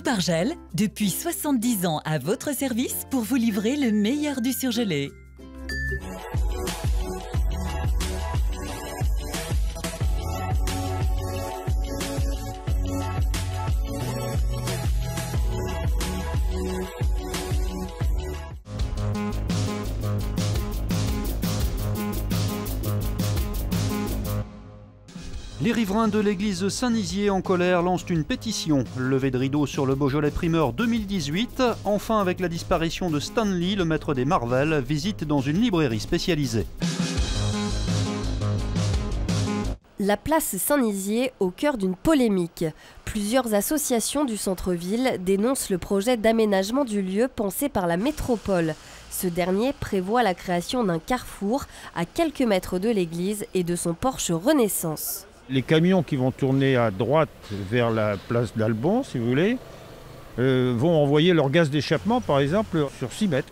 Coupe-Argel, depuis 70 ans à votre service pour vous livrer le meilleur du surgelé. Les riverains de l'église Saint-Nizier en colère lancent une pétition. Levée de rideau sur le Beaujolais primeur 2018. Enfin, avec la disparition de Stan Lee, le maître des Marvel, visite dans une librairie spécialisée. La place Saint-Nizier au cœur d'une polémique. Plusieurs associations du centre-ville dénoncent le projet d'aménagement du lieu pensé par la métropole. Ce dernier prévoit la création d'un carrefour à quelques mètres de l'église et de son porche Renaissance. Les camions qui vont tourner à droite vers la place d'Albon, si vous voulez, vont envoyer leur gaz d'échappement, par exemple, sur 6 mètres,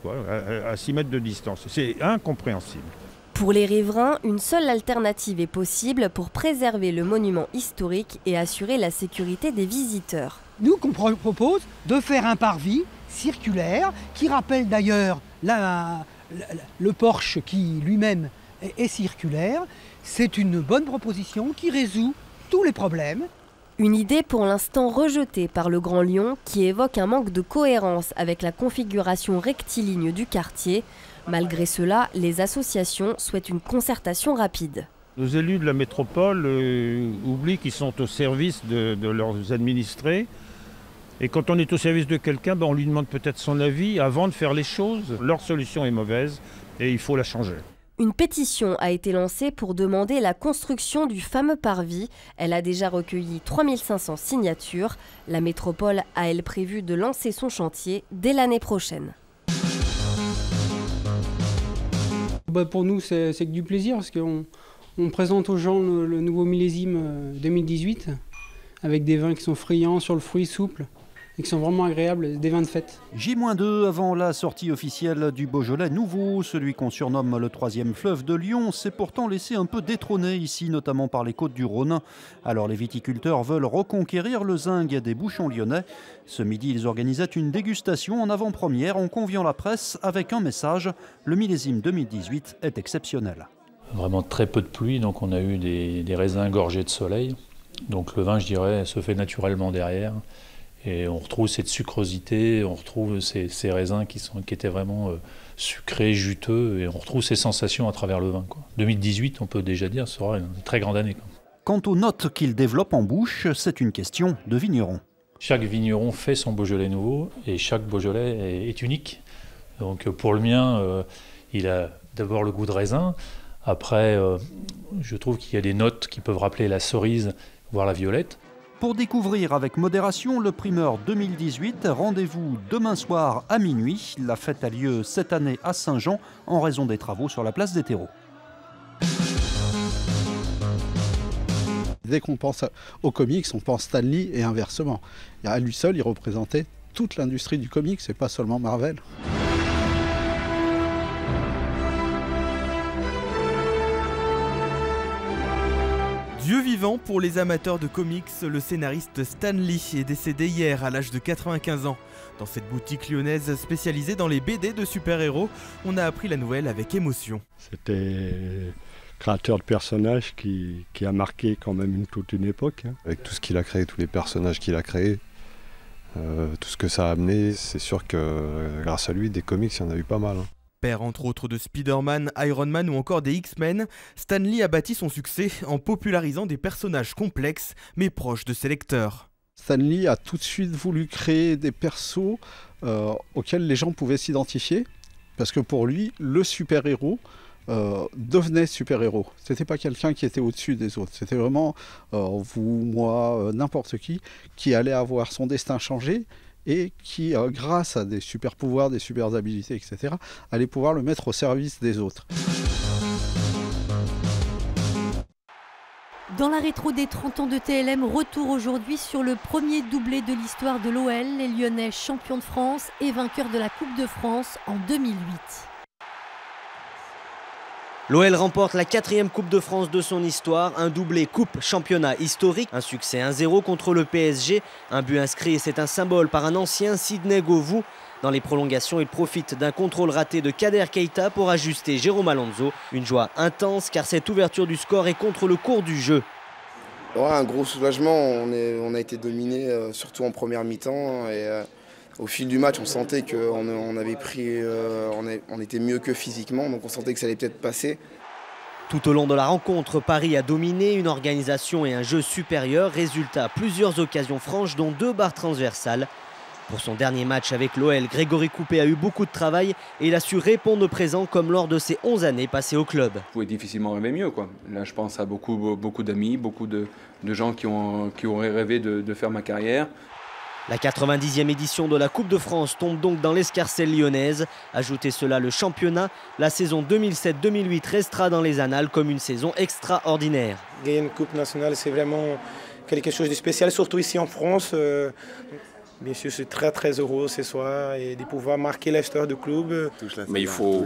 à 6 mètres de distance. C'est incompréhensible. Pour les riverains, une seule alternative est possible pour préserver le monument historique et assurer la sécurité des visiteurs. Nous, qu'on propose de faire un parvis circulaire qui rappelle d'ailleurs le porche qui lui-même est circulaire. C'est une bonne proposition qui résout tous les problèmes. Une idée pour l'instant rejetée par le Grand Lyon qui évoque un manque de cohérence avec la configuration rectiligne du quartier. Malgré cela, les associations souhaitent une concertation rapide. Nos élus de la métropole oublient qu'ils sont au service de leurs administrés. Et quand on est au service de quelqu'un, on lui demande peut-être son avis avant de faire les choses. Leur solution est mauvaise et il faut la changer. Une pétition a été lancée pour demander la construction du fameux parvis. Elle a déjà recueilli 3500 signatures. La métropole a, elle, prévu de lancer son chantier dès l'année prochaine. Pour nous, c'est que du plaisir parce qu'on présente aux gens le nouveau millésime 2018 avec des vins qui sont friands, sur le fruit, souples et qui sont vraiment agréables, des vins de fête. J-2 avant la sortie officielle du Beaujolais nouveau, celui qu'on surnomme le troisième fleuve de Lyon, s'est pourtant laissé un peu détrôner ici, notamment par les côtes du Rhône. Alors les viticulteurs veulent reconquérir le zinc des bouchons lyonnais. Ce midi, ils organisaient une dégustation en avant-première en conviant la presse avec un message. Le millésime 2018 est exceptionnel. Vraiment très peu de pluie, donc on a eu des raisins gorgés de soleil. Donc le vin, je dirais, se fait naturellement derrière. Et on retrouve cette sucrosité, on retrouve ces raisins qui étaient vraiment sucrés, juteux, et on retrouve ces sensations à travers le vin. 2018, on peut déjà dire, sera une très grande année. Quant aux notes qu'il développe en bouche, c'est une question de vigneron. Chaque vigneron fait son Beaujolais nouveau, et chaque Beaujolais est unique. Donc pour le mien, il a d'abord le goût de raisin. Après, je trouve qu'il y a des notes qui peuvent rappeler la cerise, voire la violette. Pour découvrir avec modération le primeur 2018, rendez-vous demain soir à minuit. La fête a lieu cette année à Saint-Jean en raison des travaux sur la place des terreaux. Dès qu'on pense aux comics, on pense Stan Lee et inversement. À lui seul, il représentait toute l'industrie du comics, et pas seulement Marvel. Dieu vivant pour les amateurs de comics, le scénariste Stan Lee est décédé hier à l'âge de 95 ans. Dans cette boutique lyonnaise spécialisée dans les BD de super-héros, on a appris la nouvelle avec émotion. C'était créateur de personnages qui a marqué quand même toute une époque. Avec tout ce qu'il a créé, tous les personnages qu'il a créés, tout ce que ça a amené, c'est sûr que grâce à lui, des comics, il y en a eu pas mal. Père entre autres de Spider-Man, Iron Man ou encore des X-Men, Stan Lee a bâti son succès en popularisant des personnages complexes mais proches de ses lecteurs. Stan Lee a tout de suite voulu créer des persos auxquels les gens pouvaient s'identifier, parce que pour lui, le super-héros devenait super-héros. C'était pas quelqu'un qui était au-dessus des autres, c'était vraiment vous, moi, n'importe qui allait avoir son destin changé, et qui, grâce à des super pouvoirs, des super habilités, etc., allait pouvoir le mettre au service des autres. Dans la rétro des 30 ans de TLM, retour aujourd'hui sur le premier doublé de l'histoire de l'OL, les Lyonnais champions de France et vainqueurs de la Coupe de France en 2008. L'OL remporte la 4e Coupe de France de son histoire, un doublé coupe-championnat historique, un succès 1-0 contre le PSG, un but inscrit et c'est un symbole par un ancien Sidney Govou. Dans les prolongations, il profite d'un contrôle raté de Kader Keita pour ajuster Jérôme Alonso. Une joie intense car cette ouverture du score est contre le cours du jeu. Ouais, un gros soulagement, on a été dominé surtout en première mi-temps et au fil du match on sentait qu'on avait pris, on était mieux que physiquement, donc on sentait que ça allait peut-être passer. Tout au long de la rencontre, Paris a dominé, une organisation et un jeu supérieur. Résultat, plusieurs occasions franches dont 2 barres transversales. Pour son dernier match avec l'OL, Grégory Coupet a eu beaucoup de travail et il a su répondre présent comme lors de ses 11 années passées au club. Vous pouvez difficilement rêver mieux, quoi. Là, je pense à beaucoup d'amis, beaucoup de gens qui auraient rêvé de faire ma carrière. La 90e édition de la Coupe de France tombe donc dans l'escarcelle lyonnaise. Ajoutez cela le championnat, la saison 2007-2008 restera dans les annales comme une saison extraordinaire. Gagner une Coupe nationale, c'est vraiment quelque chose de spécial, surtout ici en France. Bien sûr, je suis très heureux ce soir et de pouvoir marquer l'histoire du club. Mais il faut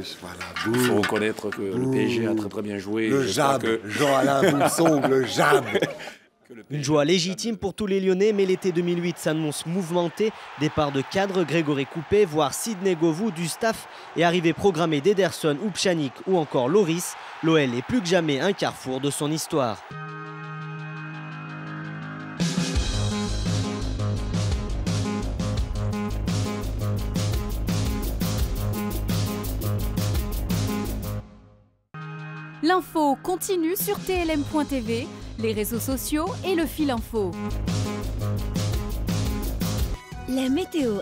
reconnaître que le PSG a très bien joué. Le jab, Jean-Alain Bousson, le jab. Une joie légitime pour tous les Lyonnais, mais l'été 2008 s'annonce mouvementé. Départ de cadre Grégory Coupet, voire Sidney Govou du staff et arrivée programmée d'Ederson ou Pjanic ou encore Loris. L'OL est plus que jamais un carrefour de son histoire. L'info continue sur tlm.tv, les réseaux sociaux et le fil info. La météo